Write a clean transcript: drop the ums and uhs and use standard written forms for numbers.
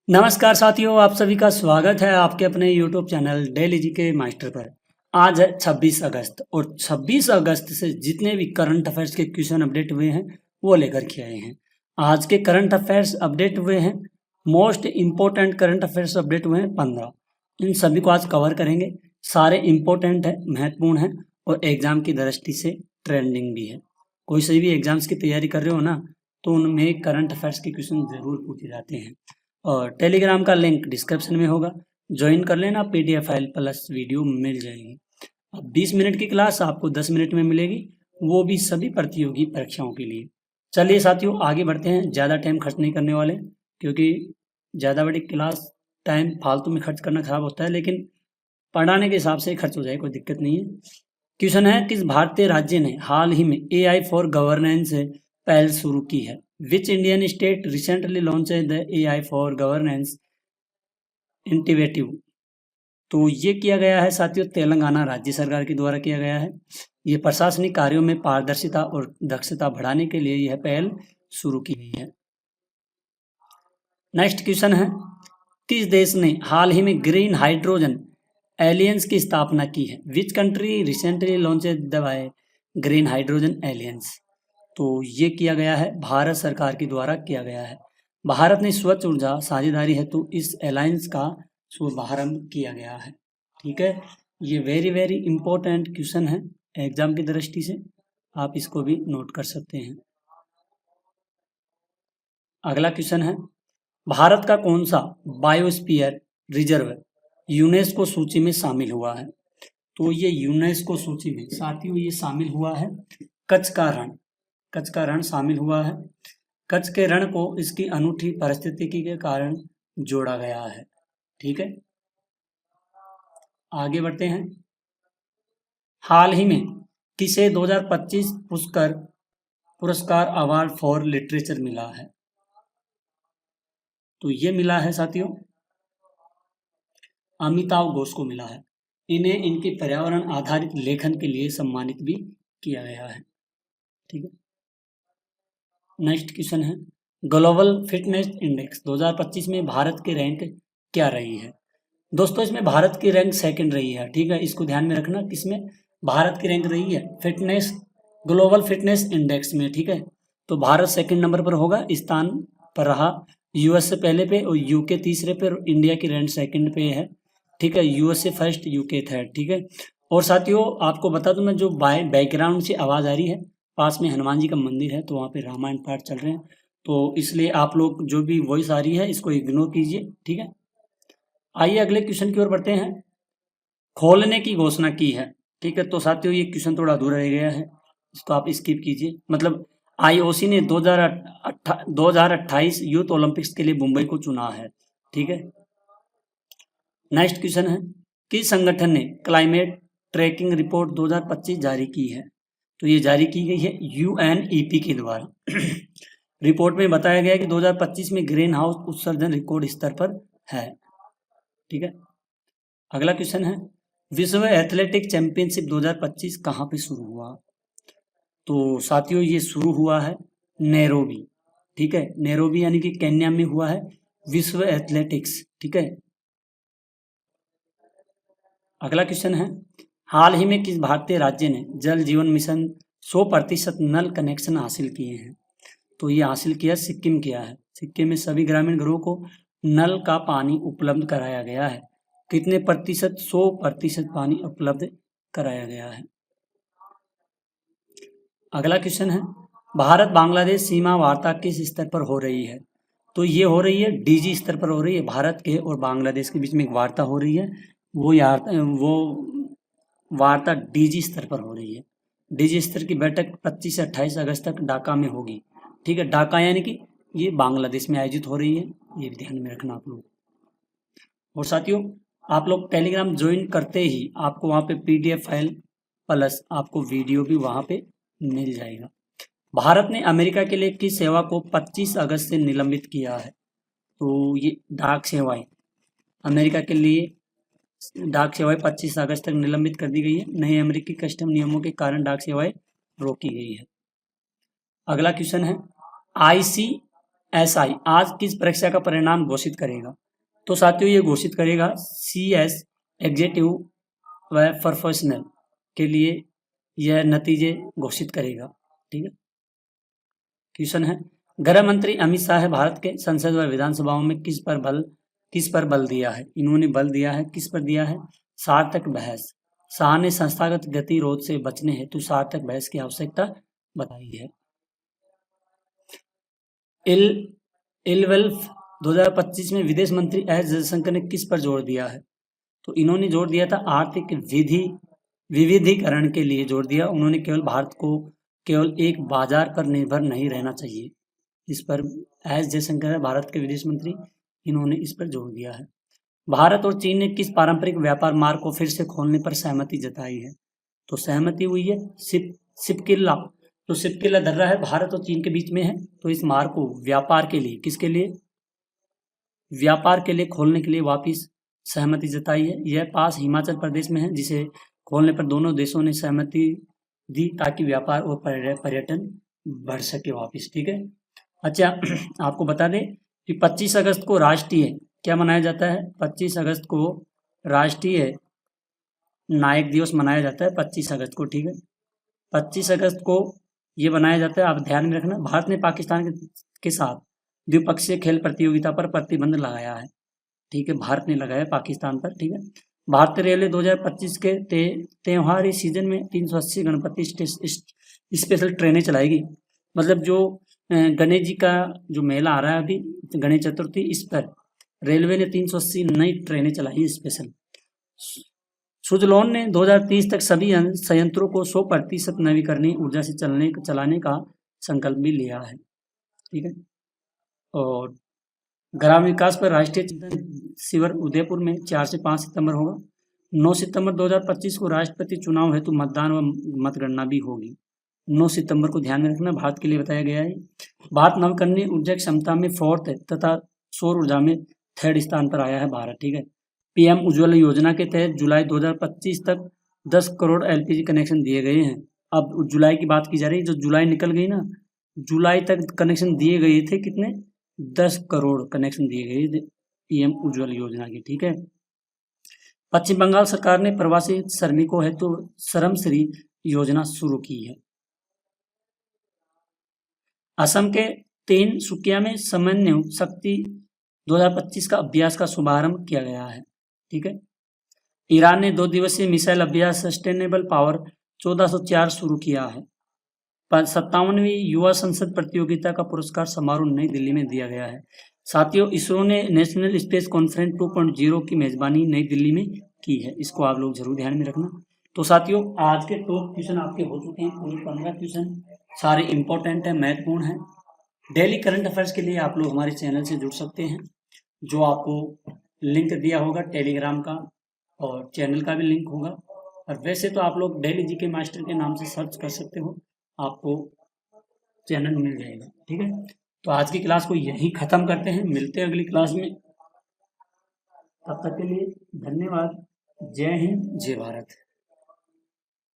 नमस्कार साथियों, आप सभी का स्वागत है आपके अपने YouTube चैनल डेली जी के मास्टर पर। आज है 26 अगस्त और 26 अगस्त से जितने भी करंट अफेयर्स के क्वेश्चन अपडेट हुए हैं वो लेकर के आए हैं। आज के करंट अफेयर्स अपडेट हुए हैं, most important current affairs update हुए हैं 15। इन सभी को आज कवर करेंगे। सारे इम्पोर्टेंट है, महत्वपूर्ण है और एग्जाम की दृष्टि से ट्रेंडिंग भी है। कोई से भी एग्जाम्स की तैयारी कर रहे हो ना, तो उनमें करंट अफेयर्स के क्वेश्चन जरूर पूछे जाते हैं। और टेलीग्राम का लिंक डिस्क्रिप्शन में होगा, ज्वाइन कर लेना। पीडीएफ फाइल प्लस वीडियो मिल जाएगी। अब 20 मिनट की क्लास आपको 10 मिनट में मिलेगी, वो भी सभी प्रतियोगी परीक्षाओं के लिए। चलिए साथियों, आगे बढ़ते हैं। ज़्यादा टाइम खर्च नहीं करने वाले, क्योंकि ज़्यादा बड़ी क्लास टाइम फालतू में खर्च करना खराब होता है, लेकिन पढ़ाने के हिसाब से खर्च हो जाए, कोई दिक्कत नहीं है। क्वेश्चन है, किस भारतीय राज्य ने हाल ही में एआई फॉर गवर्नेंस पहल शुरू की है? Which Indian state recently launch the AI for governance initiative? तो ये किया गया है साथियों, तेलंगाना राज्य सरकार के द्वारा किया गया है। ये प्रशासनिक कार्यों में पारदर्शिता और दक्षता बढ़ाने के लिए यह पहल शुरू की गई है। नेक्स्ट क्वेश्चन है, किस देश ने हाल ही में ग्रीन हाइड्रोजन एलियंस की स्थापना की है? Which country recently launch the green hydrogen aliens? तो ये किया गया है, भारत सरकार के द्वारा किया गया है। भारत ने स्वच्छ ऊर्जा साझेदारी हेतु इस अलायंस का शुभारंभ किया गया है। ठीक है, ये वेरी वेरी इंपॉर्टेंट क्वेश्चन है एग्जाम की दृष्टि से, आप इसको भी नोट कर सकते हैं। अगला क्वेश्चन है, भारत का कौन सा बायोस्फीयर रिजर्व यूनेस्को सूची में शामिल हुआ है? तो ये यूनेस्को सूची में साथियों ये शामिल हुआ है कच्छ का रण। कच्छ का रण शामिल हुआ है। कच्छ के रण को इसकी अनूठी परिस्थितिकी के कारण जोड़ा गया है। ठीक है, आगे बढ़ते हैं। हाल ही में किसे 2025 पुरस्कार अवार्ड फॉर लिटरेचर मिला है? तो ये मिला है साथियों अमिताभ घोष को मिला है। इन्हें इनके पर्यावरण आधारित लेखन के लिए सम्मानित भी किया गया है। ठीक है, नेक्स्ट क्वेश्चन है, ग्लोबल फिटनेस इंडेक्स 2025 में भारत की रैंक क्या रही है? दोस्तों इसमें भारत की रैंक सेकंड रही है। ठीक है, इसको ध्यान में रखना, किसमें भारत की रैंक रही है? फिटनेस, ग्लोबल फिटनेस इंडेक्स में। ठीक है, तो भारत सेकंड नंबर पर होगा, स्थान पर रहा। यूएस से पहले पे और यूके तीसरे पे और इंडिया की रैंक सेकंड पे है। ठीक है, यूएसए फर्स्ट, यूके थर्ड। ठीक है, और साथियों आपको बता दूं मैं, जो बैकग्राउंड से आवाज़ आ रही है, पास में हनुमान जी का मंदिर है, तो वहाँ पे रामायण पाठ चल रहे हैं, तो इसलिए आप लोग जो भी वॉइस आ रही है इसको इग्नोर कीजिए। ठीक है, आइए अगले क्वेश्चन की ओर बढ़ते हैं। खोलने की घोषणा की है। ठीक है, तो साथियों ये क्वेश्चन थोड़ा अधूरा रह गया है, इसको आप स्किप कीजिए। मतलब आईओसी ने 2028 यूथ ओलंपिक्स के लिए मुंबई को चुना है। ठीक है, नेक्स्ट क्वेश्चन है, किस संगठन ने क्लाइमेट ट्रैकिंग रिपोर्ट 2025 जारी की है? तो ये जारी की गई है यूएनईपी के द्वारा। रिपोर्ट में बताया गया है कि 2025 में ग्रीन हाउस उत्सर्जन रिकॉर्ड स्तर पर है। ठीक है, अगला क्वेश्चन है, विश्व एथलेटिक चैंपियनशिप 2025 कहाँ पे शुरू हुआ? तो साथियों ये शुरू हुआ है नैरोबी। ठीक है, नैरोबी यानी कि केन्या में हुआ है विश्व एथलेटिक्स। ठीक है, अगला क्वेश्चन है, हाल ही में किस भारतीय राज्य ने जल जीवन मिशन 100% नल कनेक्शन हासिल किए हैं? तो ये हासिल किया सिक्किम किया है। सिक्किम में सभी ग्रामीण घरों को नल का पानी उपलब्ध कराया गया है। कितने प्रतिशत? 100% पानी उपलब्ध कराया गया है। अगला क्वेश्चन है, भारत बांग्लादेश सीमा वार्ता किस स्तर पर हो रही है? तो ये हो रही है डीजी स्तर पर हो रही है। भारत के और बांग्लादेश के बीच में एक वार्ता हो रही है, वो वार्ता डीजी स्तर पर हो रही है। डीजी स्तर की बैठक 25 से 28 अगस्त तक ढाका में होगी। ठीक है, ढाका यानी कि ये बांग्लादेश में आयोजित हो रही है, ये ध्यान में रखना आप लोग। और साथियों आप लोग टेलीग्राम ज्वाइन करते ही आपको वहाँ पे पीडीएफ फाइल प्लस आपको वीडियो भी वहाँ पे मिल जाएगा। भारत ने अमेरिका के लिए किस सेवा को 25 अगस्त से निलंबित किया है? तो ये डाक सेवाएं, अमेरिका के लिए डाक सेवाएं 25 अगस्त तक निलंबित कर दी गई है। नए अमेरिकी कस्टम नियमों के कारण डाक सेवाएं रोकी गई है। अगला क्वेश्चन है, SI आज किस परीक्षा का परिणाम घोषित करेगा? तो साथियों ये घोषित करेगा CS एग्जीक्यूटिव व प्रोफेशनल के लिए यह नतीजे घोषित करेगा। ठीक है। क्वेश्चन है, गृह मंत्री अमित शाह भारत के संसद व विधानसभाओं में किस पर बल दिया है? इन्होंने बल दिया है, किस पर दिया है? सार्थक बहस। शाह ने संस्थागत गतिरोध से बचने हेतु सार्थक बहस की आवश्यकता बताई है। इलवेल्फ 2025 में विदेश मंत्री एस जयशंकर ने किस पर जोर दिया है? तो इन्होंने जोर दिया था आर्थिक विविधीकरण के लिए जोर दिया। उन्होंने केवल भारत को केवल एक बाजार पर निर्भर नहीं रहना चाहिए। इस पर एस जयशंकर है भारत के विदेश मंत्री, इन्होंने इस पर जोर दिया है। भारत और चीन ने किस पारंपरिक व्यापार मार्ग को फिर से खोलने पर सहमति जताई है? तो सहमति हुई है सिपकिल्ला। तो सिपकिल्ला दर्रा है भारत और चीन के बीच में है। तो इस मार्ग को व्यापार के लिए, किसके लिए? व्यापार के लिए खोलने के लिए वापिस सहमति जताई है। यह पास हिमाचल प्रदेश में है, जिसे खोलने पर दोनों देशों ने सहमति दी ताकि व्यापार और पर्यटन बढ़ सके वापिस। ठीक है। अच्छा, आपको बता दें कि 25 अगस्त को राष्ट्रीय क्या मनाया जाता है? 25 अगस्त को राष्ट्रीय नायक दिवस मनाया जाता है 25 अगस्त को। ठीक है। 25 अगस्त को ये मनाया जाता है, आप ध्यान में रखना। भारत ने पाकिस्तान के साथ द्विपक्षीय खेल प्रतियोगिता पर प्रतिबंध लगाया है। ठीक है, भारत ने लगाया पाकिस्तान पर। ठीक है। भारतीय रेलवे 2025 के त्योहारी सीजन में 380 गणपति स्पेशल ट्रेनें चलाएगी। मतलब जो गणेश जी का जो मेला आ रहा है अभी, गणेश चतुर्थी, इस पर रेलवे ने 380 नई ट्रेनें चलाई स्पेशल। सुजलॉन ने 2030 तक सभी संयंत्रों को 100% नवीकरणीय ऊर्जा से चलाने का संकल्प भी लिया है। ठीक है। और ग्राम विकास पर राष्ट्रीय चिंतन शिविर उदयपुर में 4 से 5 सितंबर होगा। 9 सितंबर 2025 को राष्ट्रपति चुनाव हेतु मतदान व मतगणना भी होगी। 9 सितंबर को ध्यान में रखना, भारत के लिए बताया गया है। भारत नवीकरणीय ऊर्जा क्षमता में 4th तथा सौर ऊर्जा में 3rd स्थान पर आया है भारत। ठीक है। पीएम उज्ज्वला योजना के तहत जुलाई 2025 तक 10 करोड़ LPG कनेक्शन दिए गए हैं। अब जुलाई की बात की जा रही है, जो जुलाई निकल गई ना, जुलाई तक कनेक्शन दिए गए थे। कितने? 10 करोड़ कनेक्शन दिए गए थे पीएम उज्ज्वला योजना के। ठीक है। पश्चिम बंगाल सरकार ने प्रवासी श्रमिकों हेतु श्रमश्री योजना शुरू की है। असम के तिनसुकिया में समन्वय शक्ति 2025 का अभ्यास का शुभारंभ किया गया है। ठीक है। ईरान ने 2 दिवसीय मिसाइल अभ्यास सस्टेनेबल पावर 1404 शुरू किया है। 57वीं युवा संसद प्रतियोगिता का पुरस्कार समारोह नई दिल्ली में दिया गया है। साथियों, इसरो ने नेशनल स्पेस कॉन्फ्रेंस 2.0 की मेजबानी नई दिल्ली में की है। इसको आप लोग जरूर ध्यान में रखना। तो साथियों, आज के टॉप क्वेश्चन आपके हो चुके हैं। पूरे 15 क्वेश्चन सारे इंपॉर्टेंट है, महत्वपूर्ण है। डेली करंट अफेयर्स के लिए आप लोग हमारे चैनल से जुड़ सकते हैं, जो आपको लिंक दिया होगा टेलीग्राम का, और चैनल का भी लिंक होगा। और वैसे तो आप लोग डेली जीके मास्टर के नाम से सर्च कर सकते हो, आपको चैनल मिल जाएगा। ठीक है। तो आज की क्लास को यही खत्म करते हैं, मिलते हैं अगली क्लास में। तब तक के लिए धन्यवाद। जय हिंद, जय भारत।